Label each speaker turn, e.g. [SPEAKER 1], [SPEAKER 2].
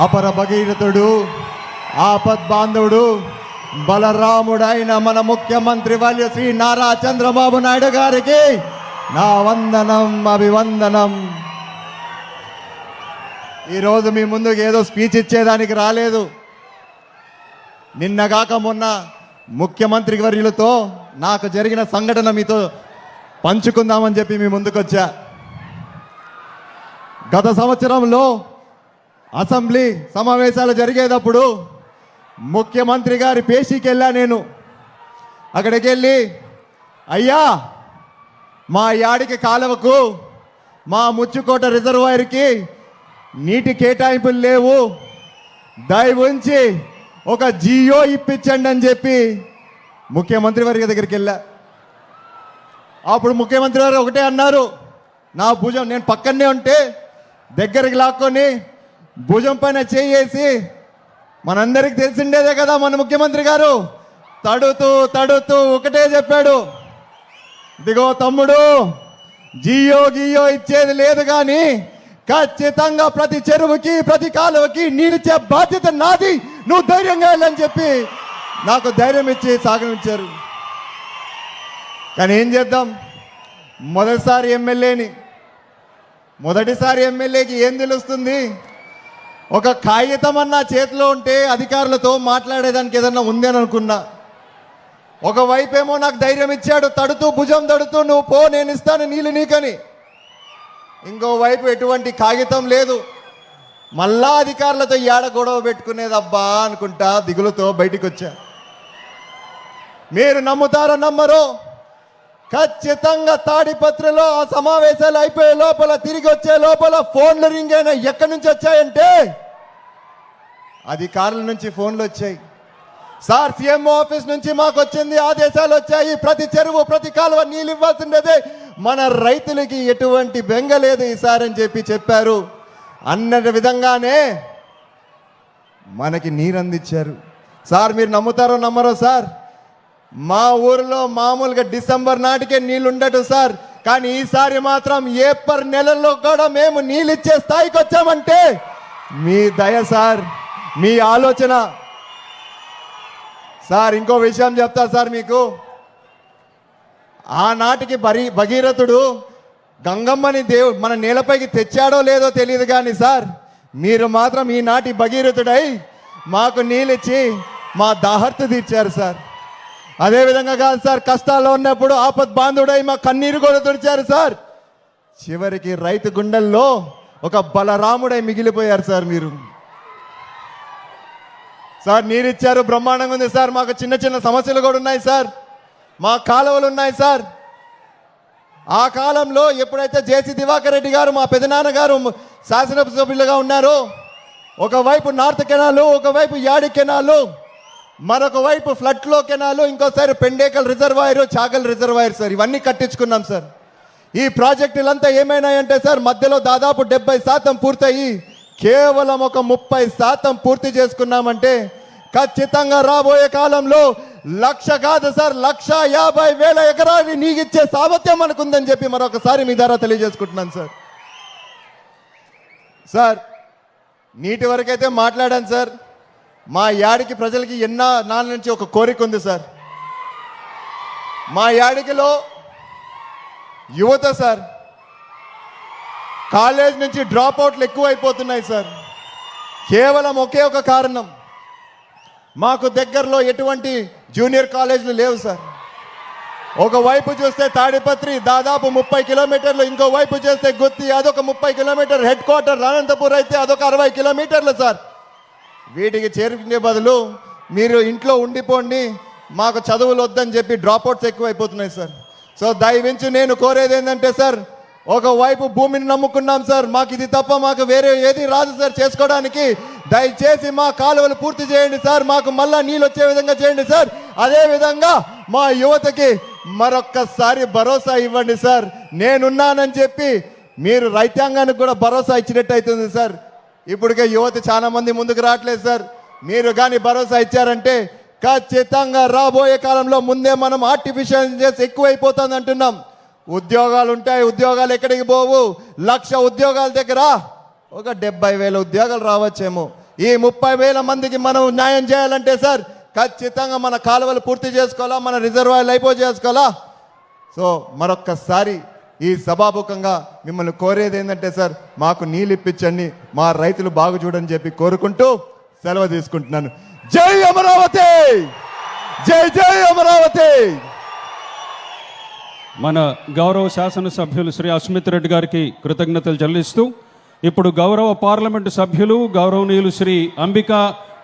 [SPEAKER 1] అపర భగీరథుడు, ఆపద్బాంధవుడు, బలరాముడైన మన ముఖ్యమంత్రి వర్య శ్రీ నారా చంద్రబాబు నాయుడు గారికి నా వందనం, అభివందనం. ఈరోజు మీ ముందుకు ఏదో స్పీచ్ ఇచ్చేదానికి రాలేదు. నిన్నగాక మొన్న ముఖ్యమంత్రి వర్యులతో నాకు జరిగిన సంఘటన మీతో పంచుకుందామని చెప్పి మీ ముందుకు వచ్చా. గత సంవత్సరంలో అసెంబ్లీ సమావేశాలు జరిగేటప్పుడు ముఖ్యమంత్రి గారి పేషీకి వెళ్ళా. నేను అక్కడికి వెళ్ళి, అయ్యా మా యాడికి కాలువకు, మా ముచ్చుకోట రిజర్వాయర్కి నీటి కేటాయింపులు లేవు, దయవుంచి ఒక జియో ఇప్పించండి అని చెప్పి ముఖ్యమంత్రి వారి దగ్గరికి వెళ్ళా. అప్పుడు ముఖ్యమంత్రి గారు ఒకటే అన్నారు, నా భుజం, నేను పక్కనే ఉంటే దగ్గరికి లాక్కొని భుజం పైన చేయేసి, మనందరికి తెలిసిండేదే కదా మన ముఖ్యమంత్రి గారు, తడుతూ తడుతూ ఒకటే చెప్పాడు, ఇదిగో తమ్ముడు, జియో గియో ఇచ్చేది లేదు కానీ ఖచ్చితంగా ప్రతి చెరువుకి ప్రతి కాలువకి నీళ్ళిచ్చే బాధ్యత నాది, నువ్వు ధైర్యంగా వెళ్ళని చెప్పి నాకు ధైర్యం ఇచ్చి సాగనించారు. కానీ ఏం చేద్దాం, మొదటిసారి ఎమ్మెల్యేకి ఏం తెలుస్తుంది? ఒక కాగితం అన్న చేతిలో ఉంటే అధికారులతో మాట్లాడేదానికి ఏదన్నా ఉందని అనుకున్నా. ఒకవైపేమో నాకు ధైర్యం ఇచ్చాడు, తడుతూ భుజం తడుతూ, నువ్వు పో, నేను ఇస్తాను నీళ్ళు నీకని. ఇంకోవైపు ఎటువంటి కాగితం లేదు. మళ్ళా అధికారులతో ఏడ గొడవ పెట్టుకునేదబ్బా అనుకుంటా దిగులుతో బయటికి వచ్చా. మీరు నమ్ముతారో నమ్మరో, ఖచ్చితంగా తాడిపత్రిలో ఆ సమావేశాలు అయిపోయే లోపల, తిరిగి వచ్చే లోపల ఫోన్లు రింగ్ అయినా ఎక్కడి నుంచి వచ్చాయంటే అధికారుల నుంచి ఫోన్లు వచ్చాయి. సార్, సీఎంఓ ఆఫీస్ నుంచి మాకు వచ్చింది, ఆదేశాలు వచ్చాయి, ప్రతి చెరువు ప్రతి కాలువ నీళ్ళు ఇవ్వాల్సిందే, మన రైతులకి ఎటువంటి బెంగ లేదు ఈసారి అని చెప్పారు. అన్న విధంగానే మనకి నీరు అందించారు. సార్, మీరు నమ్ముతారో నమ్మరో సార్, మా ఊరిలో మామూలుగా డిసెంబర్ నాటికే నీళ్ళు ఉండదు సార్, కానీ ఈసారి మాత్రం ఏప్రిల్ నెలలో కూడా మేము నీళ్ళు ఇచ్చే స్థాయికి వచ్చామంటే మీ దయ సార్, మీ ఆలోచన సార్. ఇంకో విషయం చెప్తా సార్ మీకు, ఆనాటికి భగీరథుడు గంగమ్మని మన నేలపైకి తెచ్చాడో లేదో తెలియదు కానీ సార్, మీరు మాత్రం ఈనాటి భగీరథుడై మాకు నీళ్ళిచ్చి మా దాహర్త తీర్చారు సార్. అదేవిధంగా కాదు సార్, కష్టాల్లో ఉన్నప్పుడు ఆపద్ బాంధుడై మా కన్నీరు కూడా తుడిచారు సార్. చివరికి రైతు గుండెల్లో ఒక బలరాముడై మిగిలిపోయారు సార్ మీరు. సార్, నీరిచ్చారు, బ్రహ్మాండంగా ఉంది సార్. మాకు చిన్న చిన్న సమస్యలు కూడా ఉన్నాయి సార్, మా కాలువలు ఉన్నాయి సార్. ఆ కాలంలో ఎప్పుడైతే జేసీ దివాకర్ రెడ్డి గారు, మా పెదనాన్నగారు శాసనసభ్యులుగా ఉన్నారో, ఒకవైపు నార్త్ కెనాలు, ఒకవైపు యాడి కెనాలు, మరొక వైపు ఫ్లడ్లో కెనాలు, ఇంకోసారి Pendekal reservoir, Chagal reservoir sir, ఇవన్నీ కట్టించుకున్నాం సార్. ఈ ప్రాజెక్టులంతా ఏమైనాయంటే సార్, మధ్యలో దాదాపు 70% పూర్తయి కేవలం ఒక 30% పూర్తి చేసుకున్నామంటే ఖచ్చితంగా రాబోయే కాలంలో 1,00,000 కాదు సార్, 1,50,000 ఎకరాన్ని నీగిచ్చే సామర్థ్యం మనకుందని చెప్పి మరొకసారి మీ ద్వారా తెలియజేసుకుంటున్నాను సార్. సార్, నీటి వరకైతే మాట్లాడాను సార్. మా యాడికి ప్రజలకి నాళ్ళ నుంచి ఒక కోరిక ఉంది సార్. మా యాడికిలో యువత సార్, కాలేజ్ నుంచి డ్రాప్ అవుట్లు ఎక్కువ అయిపోతున్నాయి సార్. కేవలం ఒకే ఒక కారణం, మాకు దగ్గరలో ఎటువంటి జూనియర్ కాలేజీలు లేవు సార్. ఒకవైపు చూస్తే తాడిపత్రి దాదాపు 30 కిలోమీటర్లు, ఇంకో వైపు చేస్తే గుత్తి అదొక 30 కిలోమీటర్, హెడ్ క్వార్టర్ అనంతపూర్ అయితే అదొక 60 కిలోమీటర్లు సార్. వీటికి చేరుకునే బదులు మీరు ఇంట్లో ఉండిపోండి, మాకు చదువులు వద్దని చెప్పి డ్రాప్అవుట్స్ ఎక్కువ అయిపోతున్నాయి సార్. సో దయవించి నేను కోరేది ఏంటంటే సార్, ఒకవైపు భూమిని నమ్ముకున్నాం సార్, మాకు ఇది తప్ప మాకు వేరే ఏది రాదు సార్ చేసుకోవడానికి. దయచేసి మా కాలువలు పూర్తి చేయండి సార్, మాకు మళ్ళా నీళ్ళు వచ్చే విధంగా చేయండి సార్. అదేవిధంగా మా యువతకి మరొక్కసారి భరోసా ఇవ్వండి సార్. నేనున్నానని చెప్పి మీరు రైతాంగానికి కూడా భరోసా ఇచ్చినట్టు అవుతుంది సార్. ఇప్పటికే యువత చాలా మంది ముందుకు రావట్లేదు సార్. మీరు కానీ భరోసా ఇచ్చారంటే ఖచ్చితంగా రాబోయే కాలంలో ముందే మనం ఆర్టిఫిషియల్ ఇంటెలిజెన్స్ ఎక్కువైపోతుంది అంటున్నాం. ఉద్యోగాలు ఉంటాయి, ఉద్యోగాలు ఎక్కడికి పోవు. 1,00,000 ఉద్యోగాల దగ్గర ఒక 70,000 ఉద్యోగాలు రావచ్చేమో. ఈ 30,000 మందికి మనం న్యాయం చేయాలంటే సార్ ఖచ్చితంగా మన కాలువలు పూర్తి చేసుకోవాలా, మన రిజర్వాయర్లు చేసుకోవాలా. సో మరొక్కసారి ఈ సభాముఖంగా మిమ్మల్ని కోరేది ఏంటంటే సార్ మాకు నీళ్ళు ఇప్పించండి, మా రైతులు బాగు చూడని చెప్పి కోరుకుంటూ సెలవు తీసుకుంటున్నాను. జై అమరావతి, జై జై అమరావతి.
[SPEAKER 2] మన గౌరవ శాసనసభ్యులు శ్రీ అస్మిత్ రెడ్డి గారికి కృతజ్ఞతలు చెల్లిస్తూ ఇప్పుడు గౌరవ పార్లమెంటు సభ్యులు గౌరవనీయులు శ్రీ అంబికా